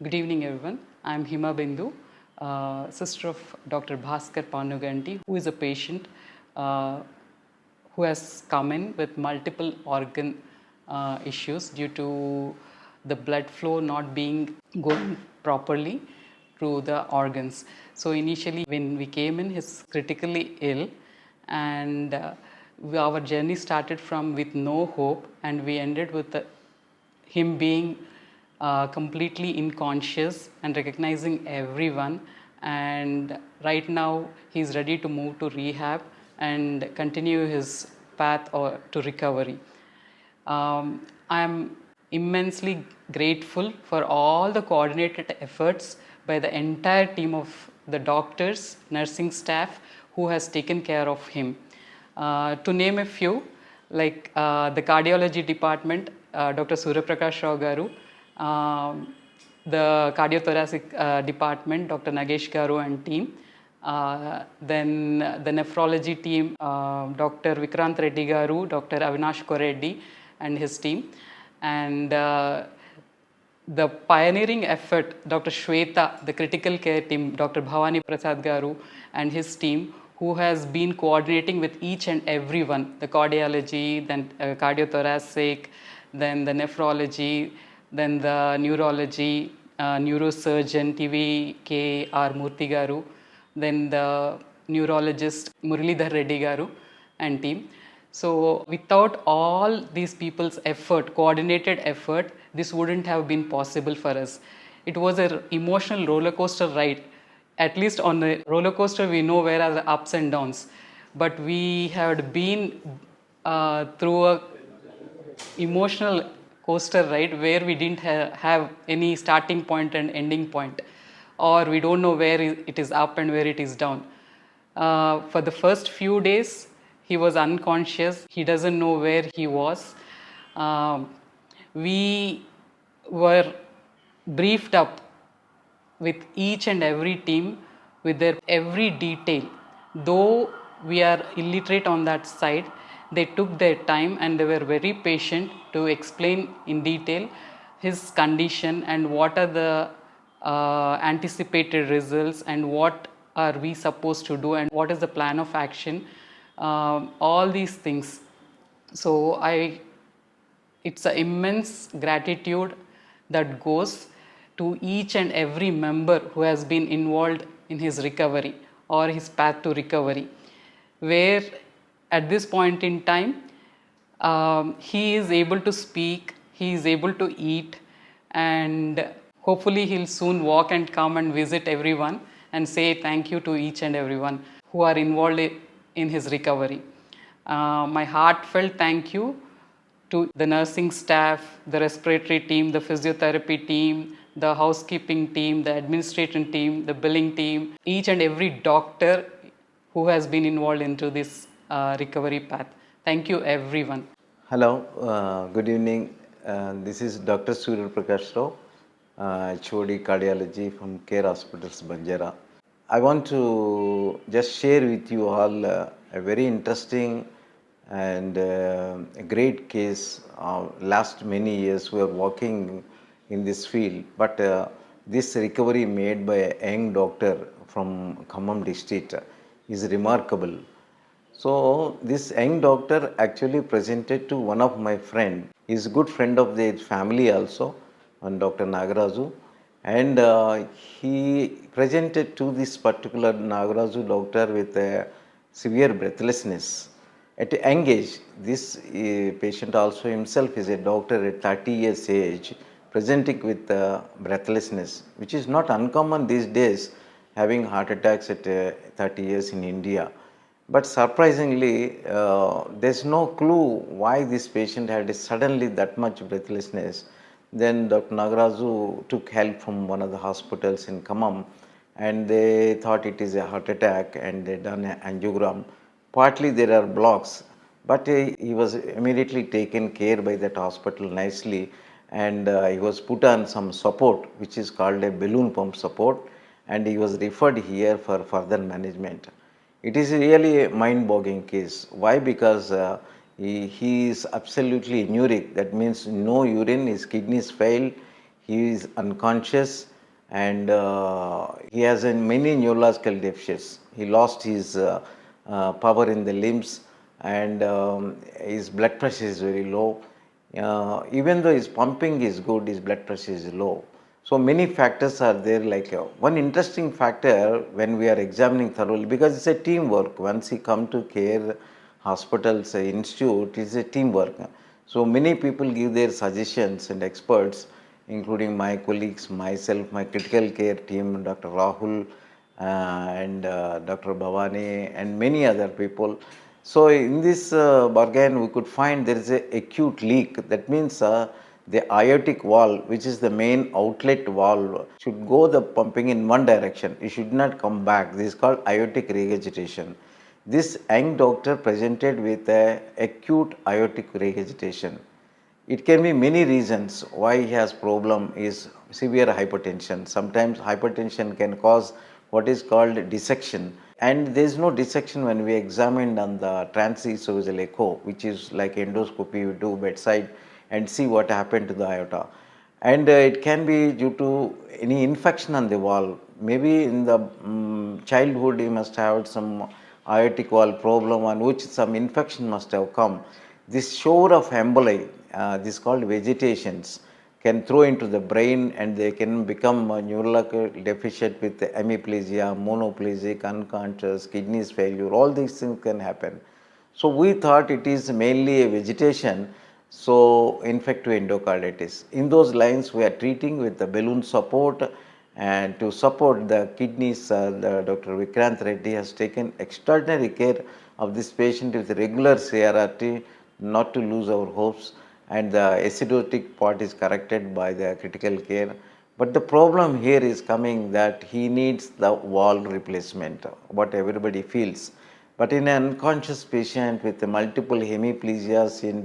Good evening, everyone. I'm Hima Bindu, sister of Dr. Bhaskar Panuganti, who is a patient uh, who has come in with multiple organ issues due to the blood flow not being going properly through the organs. So initially, when we came in, he's critically ill, and our journey started from with no hope, and we ended with him being completely unconscious and recognizing everyone. And right now he's ready to move to rehab and continue his path or to recovery. I'm immensely grateful for all the coordinated efforts by the entire team of the doctors, nursing staff who has taken care of him. To name a few, like the cardiology department, Dr. Surya Prakasa Garu, the cardiothoracic department, Dr. Nagesh Garu and team, then the nephrology team, Dr. Vikrant Reddy Garu, Dr. Avinash Koreddy and his team, and the pioneering effort, Dr. Shweta, the critical care team, Dr. Bhavani Prasad Garu and his team, who has been coordinating with each and every one, the cardiology, then cardiothoracic, then the nephrology, then the neurology, neurosurgeon TVK.R. Murthy Garu, then the neurologist Muralidhar Reddy Garu and team. So without all these people's effort, coordinated effort, this wouldn't have been possible for us. It was an emotional roller coaster ride. At least on the roller coaster, we know where are the ups and downs. But we had been through a emotional coaster ride where we didn't have any starting point and ending point, or we don't know where it is up and where it is down. For the first few days, he was unconscious. He doesn't know where he was. We were briefed up with each and every team with their every detail. Though we are illiterate on that side, they took their time and they were very patient to explain in detail his condition and what are the anticipated results and what are we supposed to do and what is the plan of action, all these things. So it's an immense gratitude that goes to each and every member who has been involved in his recovery or his path to recovery, where at this point in time he is able to speak, he is able to eat, and hopefully he'll soon walk and come and visit everyone and say thank you to each and everyone who are involved in his recovery. My heartfelt thank you to the nursing staff, the respiratory team, the physiotherapy team, the housekeeping team, the administration team, the billing team, each and every doctor who has been involved into this recovery path. Thank you, everyone. Hello, good evening. This is Dr. Surya Prakasa, HOD Cardiology from Care Hospitals, Banjara. I want to just share with you all a very interesting and a great case. Last many years we are working in this field, but this recovery made by a young doctor from Khammam district is remarkable. So this young doctor actually presented to one of my friend. He's a good friend of the family also, and Dr. Nagaraju, and he presented to this particular Nagaraju doctor with a severe breathlessness. At a young age, this patient also himself is a doctor at 30 years age, presenting with breathlessness, which is not uncommon these days, having heart attacks at 30 years in India. But surprisingly, there's no clue why this patient had suddenly that much breathlessness. Then Dr. Nagaraju took help from one of the hospitals in Khammam, and they thought it is a heart attack, and they done an angiogram. Partly there are blocks, but he was immediately taken care by that hospital nicely, and he was put on some support, which is called a balloon pump support, and he was referred here for further management. It is really a mind-boggling case. Why? Because he is absolutely anuric. That means no urine, his kidneys failed, he is unconscious, and he has many neurological deficits. He lost his power in the limbs, and his blood pressure is very low. Even though his pumping is good, his blood pressure is low. So many factors are there. Like one interesting factor when we are examining thoroughly, because it's a teamwork. Once you come to care hospitals, institute, it's a teamwork. So many people give their suggestions and experts, including my colleagues, myself, my critical care team, Dr. Rahul and Dr. Bhavani and many other people. So in this bargain, we could find there is a acute leak. That means the aortic valve, which is the main outlet valve, should go the pumping in one direction. It should not come back. This is called aortic regurgitation. This young doctor presented with a acute aortic regurgitation. It can be many reasons why he has problem is severe hypertension. Sometimes hypertension can cause what is called dissection, and there is no dissection when we examined on the transesophageal echo, which is like endoscopy we do bedside and see what happened to the aorta. And it can be due to any infection on the valve. Maybe in the childhood he must have some aortic valve problem on which some infection must have come. This shower of emboli, this called vegetations, can throw into the brain, and they can become neurological deficient with hemiplegia, monoplegic, unconscious, kidneys failure. All these things can happen. So we thought it is mainly a vegetation, so infective endocarditis. In those lines, we are treating with the balloon support, and to support the kidneys, the Dr. Vikrant Reddy has taken extraordinary care of this patient with regular CRRT, not to lose our hopes, and the acidotic part is corrected by the critical care. But the problem here is coming that he needs the valve replacement, what everybody feels. But in an unconscious patient with multiple hemiplegias in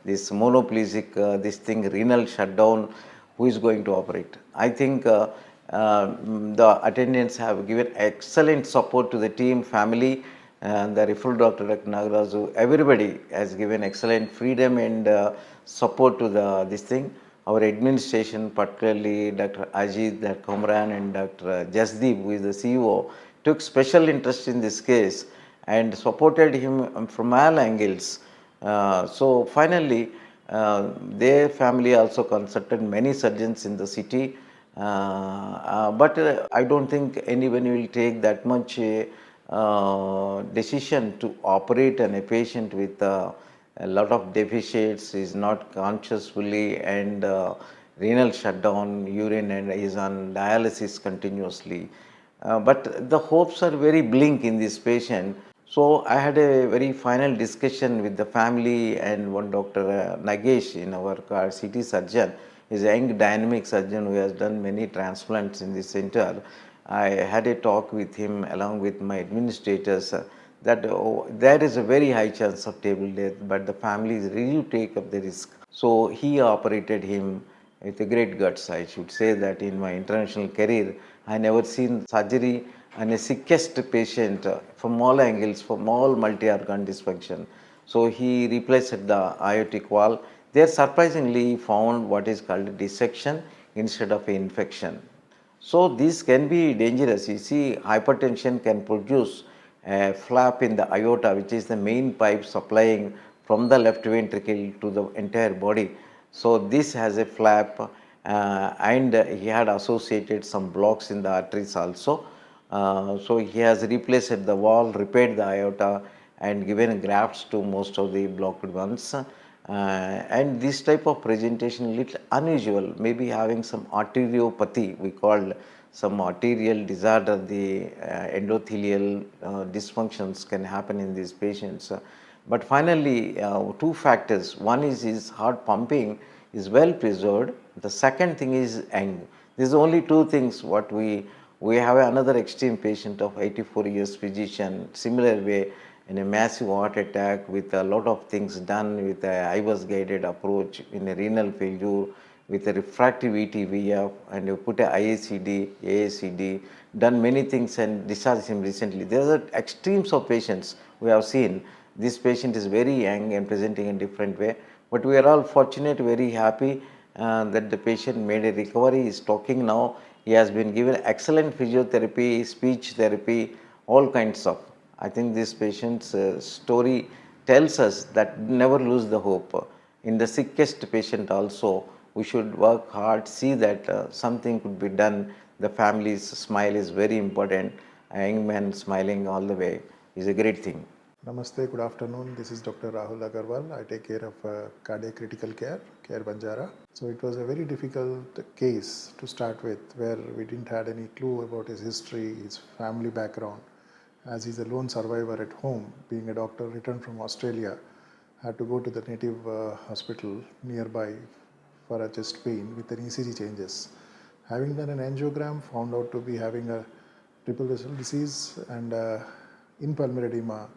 this monoplegic, this thing, renal shutdown, who is going to operate? I think the attendants have given excellent support to the team, family, and the referral doctor, Dr. Nagaraju, everybody has given excellent freedom and support to this thing. Our administration, particularly Dr. Ajit, Dr. Kamran, and Dr. Jasdeep, who is the CEO, took special interest in this case and supported him from all angles. So finally, their family also consulted many surgeons in the city, but I don't think anyone will take that much decision to operate on a patient with a lot of deficits, is not conscious fully, and renal shutdown, urine, and is on dialysis continuously. But the hopes are very blink in this patient. So I had a very final discussion with the family and one Dr. Nagesh in our CT surgeon. He's a young dynamic surgeon who has done many transplants in this center. I had a talk with him along with my administrators that there is a very high chance of table death, but the family is ready to take up the risk. So he operated him with a great guts. I should say that in my international career, I never seen surgery on a sickest patient from all angles, from all multi-organ dysfunction. So he replaced the aortic valve. They surprisingly found what is called dissection instead of infection. So this can be dangerous. You see, hypertension can produce a flap in the aorta, which is the main pipe supplying from the left ventricle to the entire body. So this has a flap, and he had associated some blocks in the arteries also. So he has replaced the valve, repaired the aorta, and given grafts to most of the blocked ones. And this type of presentation little unusual, maybe having some arteriopathy, we call some arterial disorder, the endothelial dysfunctions can happen in these patients. But finally, two factors. One is his heart pumping is well preserved. The second thing is young. These are only two things what we have another extreme patient of 84 years physician, similar way, in a massive heart attack with a lot of things done with a IVUS guided approach in a renal failure with a refractive ETVF, and you put a IACD, AACD, done many things and discharged him recently. There are extremes of patients we have seen. This patient is very young and presenting in different way, but we are all fortunate, very happy, that the patient made a recovery. He is talking now. He has been given excellent physiotherapy, speech therapy, all kinds of. I think this patient's story tells us that never lose the hope. In the sickest patient also, we should work hard, see that something could be done. The family's smile is very important. A young man smiling all the way is a great thing. Namaste, good afternoon. This is Dr. Rahul Agarwal. I take care of cardiac critical care Banjara. So it was a very difficult case to start with, where we didn't had any clue about his history, his family background. As he's a lone survivor at home, being a doctor returned from Australia, had to go to the native hospital nearby for a chest pain with an ECG changes. Having done an angiogram, found out to be having a triple vessel disease and in pulmonary edema.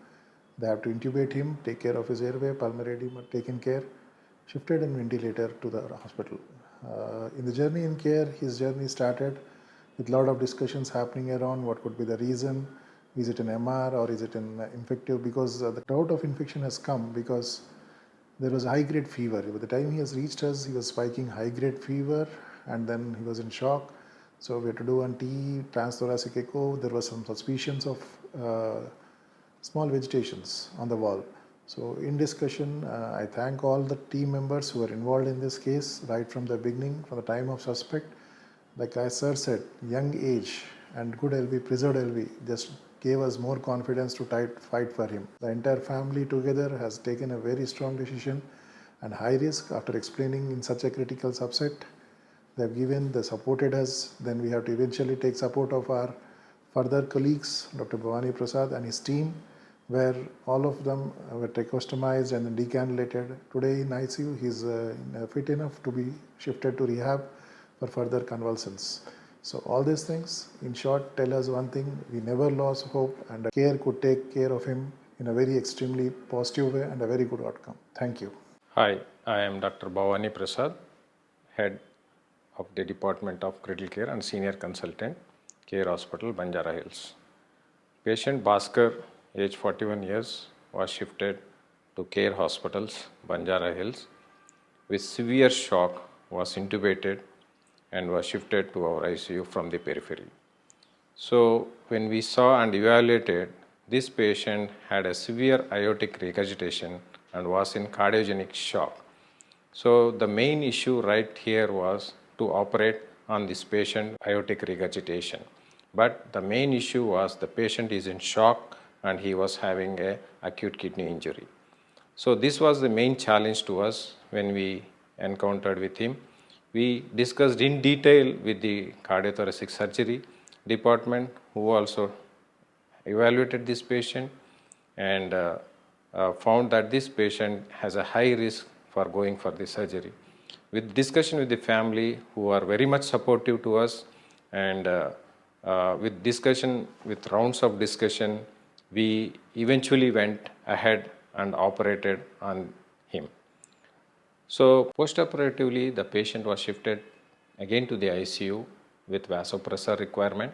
They have to intubate him, take care of his airway, pulmonary edema taken care, shifted and ventilator to the hospital. In the journey in care, his journey started with a lot of discussions happening around what could be the reason. Is it an MR or is it an infective? Because the doubt of infection has come because there was high grade fever. By the time he has reached us, he was spiking high grade fever and then he was in shock. So we had to do an TE, transthoracic echo. There was some suspicions of small vegetations on the wall. So in discussion, I thank all the team members who were involved in this case right from the beginning, from the time of suspect. Like I sir said, young age and good LV, preserved LV just gave us more confidence to fight for him. The entire family together has taken a very strong decision and high risk after explaining in such a critical subset. They have given, they supported us. Then we have to eventually take support of our further colleagues, Dr. Bhavani Prasad and his team, where all of them were customized and then decannulated. Today in ICU, he is fit enough to be shifted to rehab for further convalescence. So all these things, in short, tell us one thing: we never lost hope, and care could take care of him in a very extremely positive way and a very good outcome. Thank you. Hi, I am Dr. Bhavani Prasad, Head of the Department of Critical Care and Senior Consultant, Care Hospital, Banjara Hills. Patient Bhaskar, age 41 years, was shifted to Care Hospitals, Banjara Hills, with severe shock, was intubated and was shifted to our ICU from the periphery. So when we saw and evaluated, this patient had a severe aortic regurgitation and was in cardiogenic shock. So the main issue right here was to operate on this patient aortic regurgitation. But the main issue was the patient is in shock and he was having a acute kidney injury. So this was the main challenge to us when we encountered with him. We discussed in detail with the cardiothoracic surgery department, who also evaluated this patient and found that this patient has a high risk for going for the surgery. With discussion with the family, who are very much supportive to us, and with discussion, with rounds of discussion, we eventually went ahead and operated on him. So post-operatively, the patient was shifted again to the ICU with vasopressor requirement.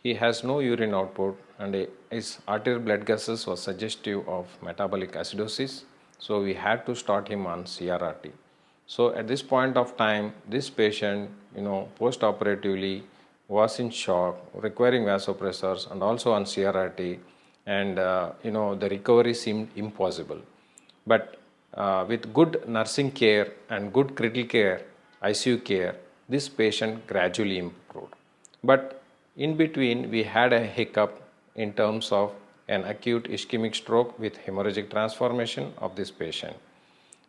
He has no urine output and his arterial blood gases was suggestive of metabolic acidosis. So we had to start him on CRRT. So at this point of time, this patient, post-operatively was in shock, requiring vasopressors and also on CRRT, and the recovery seemed impossible. But with good nursing care and good critical care, ICU care, this patient gradually improved. But in between, we had a hiccup in terms of an acute ischemic stroke with hemorrhagic transformation of this patient.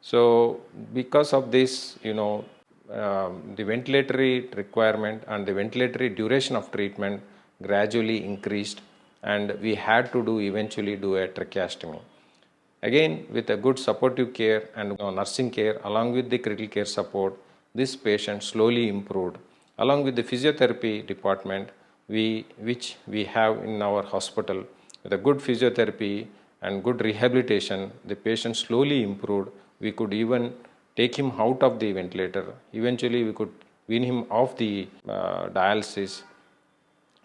So because of this, the ventilatory requirement and the ventilatory duration of treatment gradually increased, and we had to eventually do a tracheostomy. Again, with a good supportive care and nursing care along with the critical care support, this patient slowly improved. Along with the physiotherapy department, which we have in our hospital, with a good physiotherapy and good rehabilitation, the patient slowly improved. We could even take him out of the ventilator. Eventually, we could wean him off the dialysis.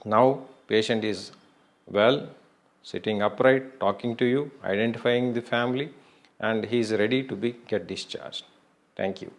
Now, patient is well, sitting upright, talking to you, identifying the family, and he is ready to get discharged. Thank you.